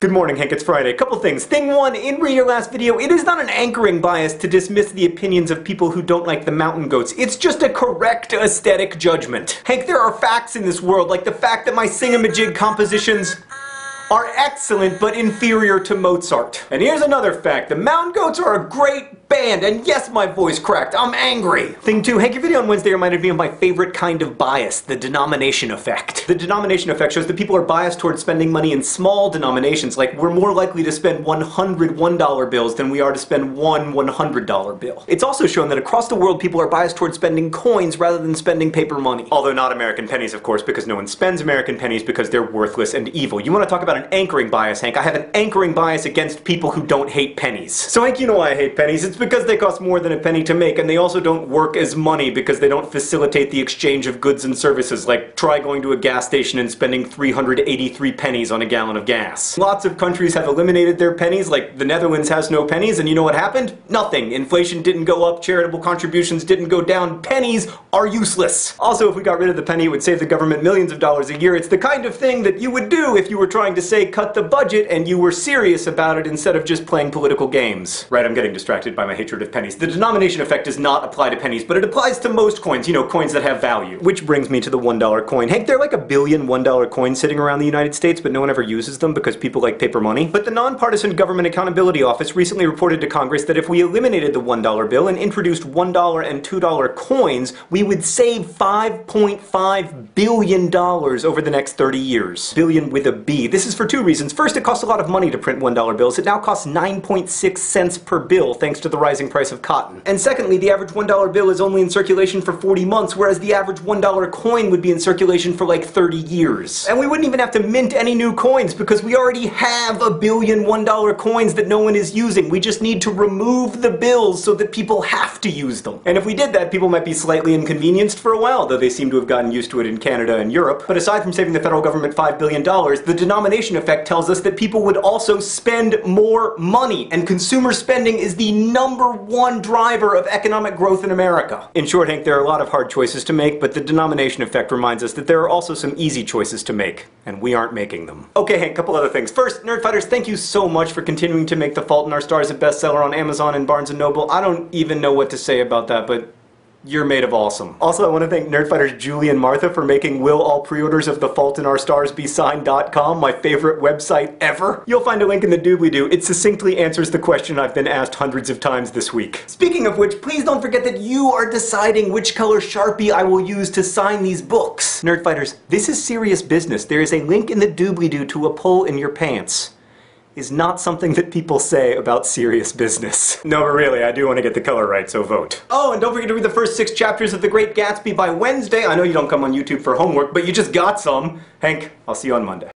Good morning, Hank. It's Friday. Couple things. Thing one, in reading your last video, it is not an anchoring bias to dismiss the opinions of people who don't like the mountain goats. It's just a correct aesthetic judgment. Hank, there are facts in this world, like the fact that my singamajig compositions are excellent but inferior to Mozart. And here's another fact. The Mountain Goats are a great band, and yes, my voice cracked. I'm angry. Thing two, Hank, your video on Wednesday reminded me of my favorite kind of bias, the denomination effect. The denomination effect shows that people are biased towards spending money in small denominations, like we're more likely to spend 100 $1 bills than we are to spend one $100 bill. It's also shown that across the world people are biased towards spending coins rather than spending paper money. Although not American pennies, of course, because no one spends American pennies because they're worthless and evil. You want to talk about an anchoring bias, Hank? I have an anchoring bias against people who don't hate pennies. So Hank, you know why I hate pennies. It's because they cost more than a penny to make, and they also don't work as money because they don't facilitate the exchange of goods and services, like try going to a gas station and spending 383 pennies on a gallon of gas. Lots of countries have eliminated their pennies, like the Netherlands has no pennies, and you know what happened? Nothing. Inflation didn't go up, charitable contributions didn't go down, pennies are useless. Also, if we got rid of the penny, it would save the government millions of dollars a year. It's the kind of thing that you would do if you were trying to say cut the budget and you were serious about it instead of just playing political games. Right, I'm getting distracted by my hatred of pennies. The denomination effect does not apply to pennies, but it applies to most coins, you know, coins that have value. Which brings me to the $1 coin. Hank, there are like a billion $1 coins sitting around the United States, but no one ever uses them because people like paper money. But the Nonpartisan Government Accountability Office recently reported to Congress that if we eliminated the $1 bill and introduced $1 and $2 coins, we would save $5.5 billion over the next 30 years. Billion with a B. This is for two reasons. First, it costs a lot of money to print $1 bills. It now costs 9.6 cents per bill thanks to the rising price of cotton. And secondly, the average $1 bill is only in circulation for 40 months, whereas the average $1 coin would be in circulation for like 30 years. And we wouldn't even have to mint any new coins because we already have a billion $1 coins that no one is using. We just need to remove the bills so that people have to use them. And if we did that, people might be slightly inconvenienced for a while, though they seem to have gotten used to it in Canada and Europe. But aside from saving the federal government $5 billion, the denomination effect tells us that people would also spend more money, and consumer spending is the #1 driver of economic growth in America. In short, Hank, there are a lot of hard choices to make, but the denomination effect reminds us that there are also some easy choices to make, and we aren't making them. Okay, Hank, couple other things. First, Nerdfighters, thank you so much for continuing to make The Fault in Our Stars a bestseller on Amazon and Barnes & Noble. I don't even know what to say about that, but you're made of awesome. Also, I want to thank Nerdfighters Julie and Martha for making Will all pre-orders of The Fault in Our Stars Be Signed.com my favorite website ever. You'll find a link in the doobly-doo. It succinctly answers the question I've been asked hundreds of times this week. Speaking of which, please don't forget that you are deciding which color Sharpie I will use to sign these books. Nerdfighters, this is serious business. There is a link in the doobly-doo to a pull in your pants. Is not something that people say about serious business. No, but really, I do want to get the color right, so vote. Oh, and don't forget to read the first 6 chapters of The Great Gatsby by Wednesday. I know you don't come on YouTube for homework, but you just got some. Hank, I'll see you on Monday.